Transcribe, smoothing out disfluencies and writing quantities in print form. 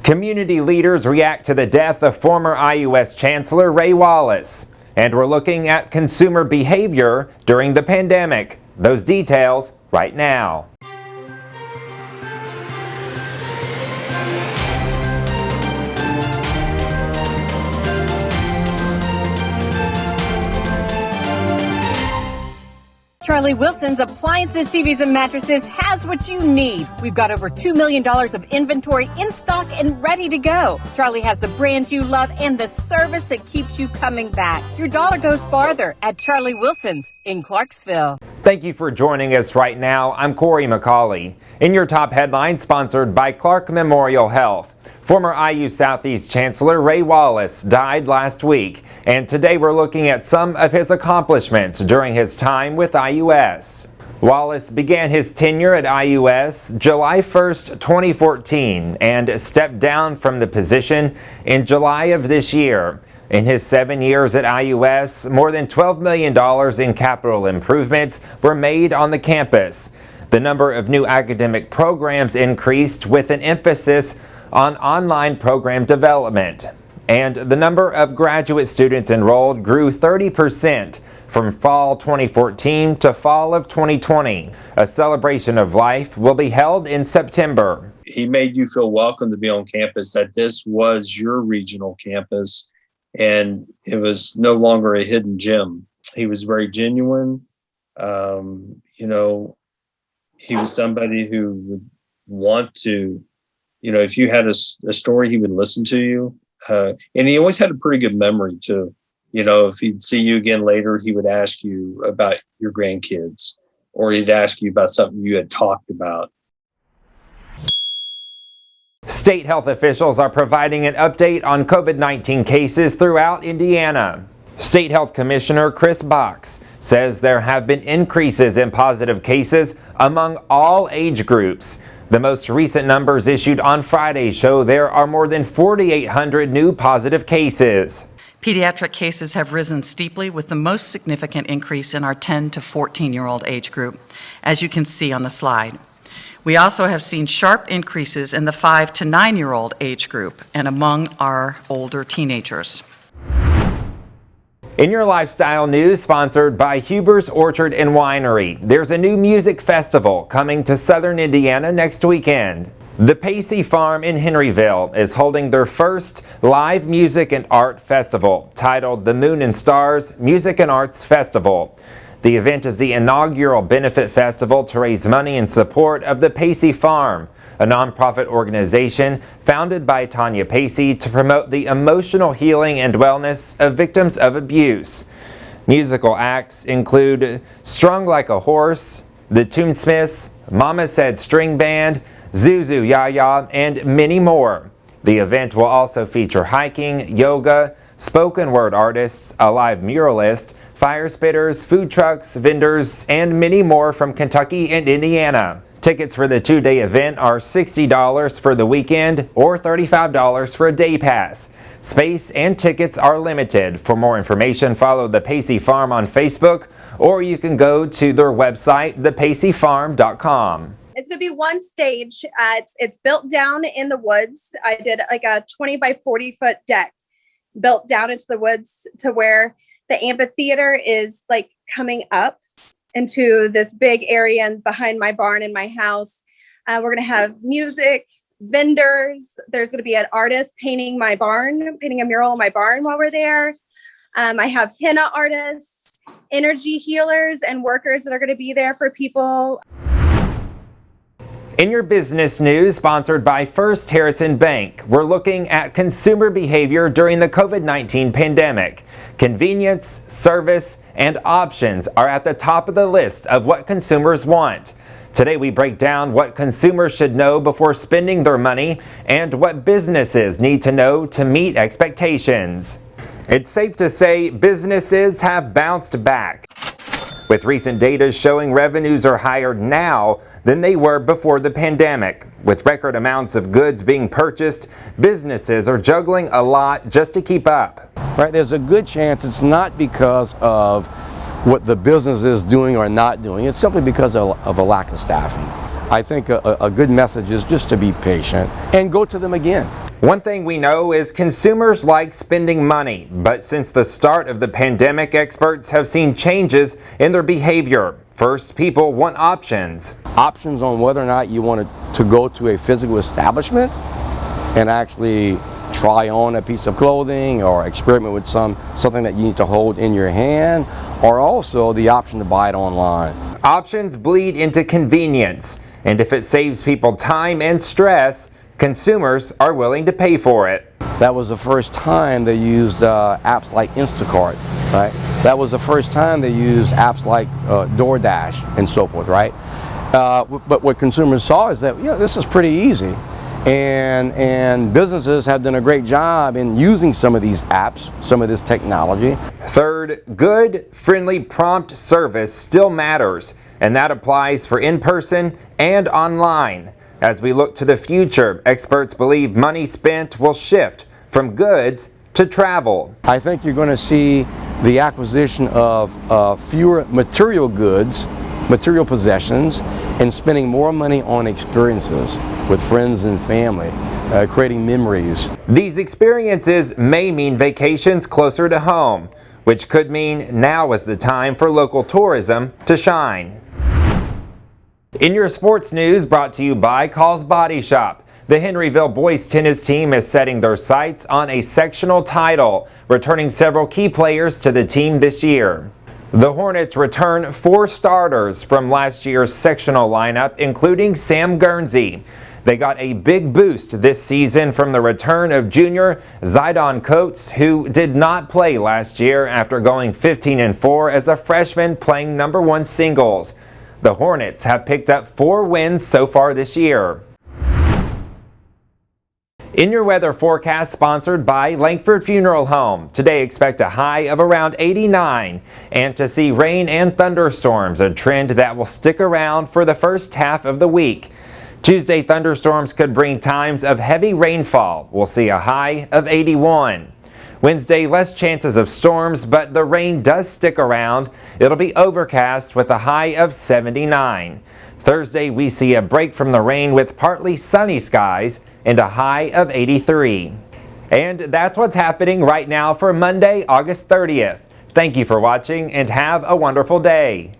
Community leaders react to the death of former IUS Chancellor Ray Wallace. And we're looking at consumer behavior during the pandemic. Those details right now. Charlie Wilson's Appliances, TVs, and Mattresses has what you need. We've got over $2 million of inventory in stock and ready to go. Charlie has the brands you love and the service that keeps you coming back. Your dollar goes farther at Charlie Wilson's in Clarksville. Thank you for joining us right now. I'm Corey McCauley. In your top headline, sponsored by Clark Memorial Health. Former IU Southeast Chancellor Ray Wallace died last week, and today we're looking at some of his accomplishments during his time with IUS. Wallace began his tenure at IUS July 1st, 2014, and stepped down from the position in July of this year. In his 7 years at IUS, more than $12 million in capital improvements were made on the campus. The number of new academic programs increased with an emphasis on online program development. And the number of graduate students enrolled grew 30% from fall 2014 to fall of 2020. A celebration of life will be held in September. He made you feel welcome to be on campus, that this was your regional campus, and it was no longer a hidden gem. He was very genuine. He was somebody who would want to, if you had a story, he would listen to you. And he always had a pretty good memory too. If he'd see you again later, he would ask you about your grandkids, or he'd ask you about something you had talked about. State health officials are providing an update on COVID-19 cases throughout Indiana. State Health Commissioner Chris Box says there have been increases in positive cases among all age groups. The most recent numbers issued on Friday show there are more than 4,800 new positive cases. Pediatric cases have risen steeply, with the most significant increase in our 10 to 14-year-old age group, as you can see on the slide. We also have seen sharp increases in the 5 to 9-year-old age group and among our older teenagers. In your lifestyle news, sponsored by Huber's Orchard and Winery, there's a new music festival coming to southern Indiana next weekend. The Pacey Farm in Henryville is holding their first live music and art festival, titled the Moon and Stars Music and Arts Festival. The event is the inaugural benefit festival to raise money in support of the Pacey Farm, a nonprofit organization founded by Tanya Pacey to promote the emotional healing and wellness of victims of abuse. Musical acts include Strung Like a Horse, The Toonsmiths, Mama Said String Band, Zuzu Yaya, and many more. The event will also feature hiking, yoga, spoken word artists, a live muralist, fire spitters, food trucks, vendors, and many more from Kentucky and Indiana. Tickets for the two-day event are $60 for the weekend or $35 for a day pass. Space and tickets are limited. For more information, follow the Pacey Farm on Facebook, or you can go to their website, thepaceyfarm.com. It's going to be one stage. It's built down in the woods. I did like a 20 by 40 foot deck built down into the woods to where the amphitheater is like coming up into this big area and behind my barn in my house. We're going to have music, vendors. There's going to be an artist painting my barn, painting a mural in my barn while we're there. I have henna artists, energy healers, and workers that are going to be there for people. In your business news, sponsored by First Harrison Bank, we're looking at consumer behavior during the COVID-19 pandemic. Convenience, service, and options are at the top of the list of what consumers want. Today we break down what consumers should know before spending their money and what businesses need to know to meet expectations. It's safe to say businesses have bounced back, with recent data showing revenues are higher now than they were before the pandemic. With record amounts of goods being purchased, businesses are juggling a lot just to keep up. Right, there's a good chance it's not because of what the business is doing or not doing. It's simply because of a lack of staffing. I think a good message is just to be patient and go to them again. One thing we know is consumers like spending money, but since the start of the pandemic, experts have seen changes in their behavior. First, people want options. Options on whether or not you want to go to a physical establishment and actually try on a piece of clothing or experiment with something that you need to hold in your hand, or also the option to buy it online. Options bleed into convenience, and if it saves people time and stress, consumers are willing to pay for it. That was the first time they used apps like Instacart, right? That was the first time they used apps like DoorDash and so forth, right? But what consumers saw is that, this is pretty easy. And businesses have done a great job in using some of these apps, some of this technology. Third, good, friendly, prompt service still matters, and that applies for in-person and online. As we look to the future, experts believe money spent will shift from goods to travel. I think you're going to see the acquisition of fewer material goods, material possessions, and spending more money on experiences with friends and family, creating memories. These experiences may mean vacations closer to home, which could mean now is the time for local tourism to shine. In your sports news, brought to you by Call's Body Shop, the Henryville boys tennis team is setting their sights on a sectional title, returning several key players to the team this year. The Hornets return 4 starters from last year's sectional lineup, including Sam Guernsey. They got a big boost this season from the return of junior Zidon Coates, who did not play last year after going 15-4 as a freshman playing number 1 singles. The Hornets have picked up 4 wins so far this year. In your weather forecast, sponsored by Langford Funeral Home. Today expect a high of around 89 and to see rain and thunderstorms, a trend that will stick around for the first half of the week. Tuesday, thunderstorms could bring times of heavy rainfall. We'll see a high of 81. Wednesday, less chances of storms, but the rain does stick around. It'll be overcast with a high of 79. Thursday, we see a break from the rain with partly sunny skies and a high of 83. And that's what's happening right now for Monday, August 30th. Thank you for watching and have a wonderful day.